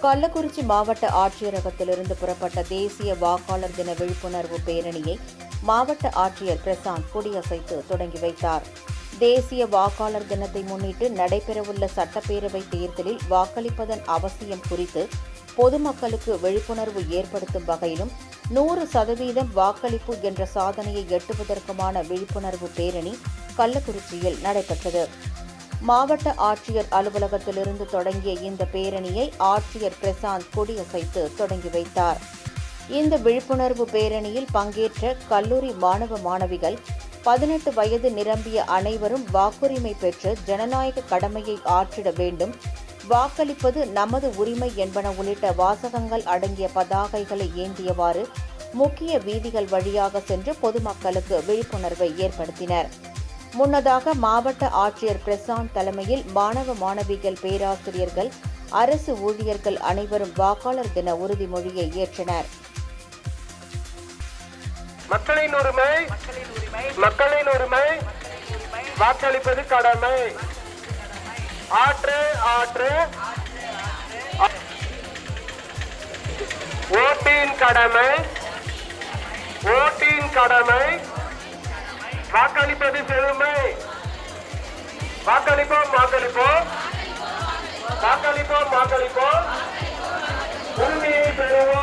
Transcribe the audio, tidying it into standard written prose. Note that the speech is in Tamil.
கள்ளக்குறிச்சி மாவட்ட ஆட்சியரகத்திலிருந்து புறப்பட்ட தேசிய வாக்காளர் தின விழிப்புணர்வு பேரணியை மாவட்ட ஆட்சியர் பிரசாந்த் கொடியசைத்து தொடங்கி வைத்தார். தேசிய வாக்காளர் தினத்தை முன்னிட்டு நடைபெறவுள்ள சட்டப்பேரவை தேர்தலில் வாக்களிப்பதன் அவசியம் குறித்து பொதுமக்களுக்கு விழிப்புணர்வு ஏற்படுத்தும் வகையிலும் 100% வாக்களிப்பு என்ற சாதனையை எட்டுவதற்குமான விழிப்புணர்வு பேரணி கள்ளக்குறிச்சியில் நடைபெற்றது. மாவட்ட ஆட்சியர் அலுவலகத்திலிருந்து தொடங்கிய இந்த பேரணியை ஆட்சியர் பிரசாந்த் கொடியசைத்து தொடங்கி வைத்தார். இந்த விழிப்புணர்வு பேரணியில் பங்கேற்ற கல்லூரி மாணவ மாணவிகள் 18 வயது நிரம்பிய அனைவரும் வாக்குரிமை பெற்று ஜனநாயக கடமையை ஆற்றிட வேண்டும், வாக்களிப்பது நமது உரிமை என்பன உள்ளிட்ட வாசகங்கள் அடங்கிய பதாகைகளை ஏந்தியவாறு முக்கிய வீதிகள் வழியாக சென்று பொதுமக்களுக்கு விழிப்புணர்வை ஏற்படுத்தினர். முன்னதாக மாவட்ட ஆட்சியர் பிரசாந்த் தலைமையில் மாணவ மாணவிகள், பேராசிரியர்கள், அரசு ஊழியர்கள் அனைவரும் வாக்காளர் தின உறுதிமொழியை ஏற்றனர். மக்களின் உரிமை, மக்களின் உரிமை, வாக்களிப்பது கடமை. ஆற்று ஆற்று ஓட்டின் கடமை, ஓட்டின் கடமை, வாக்களிப்பது பெருமை. வாக்களிப்போம் வாக்களிப்போம், வாக்களிப்போம் வாக்களிப்போம், உரிமையை பெறுவோம்.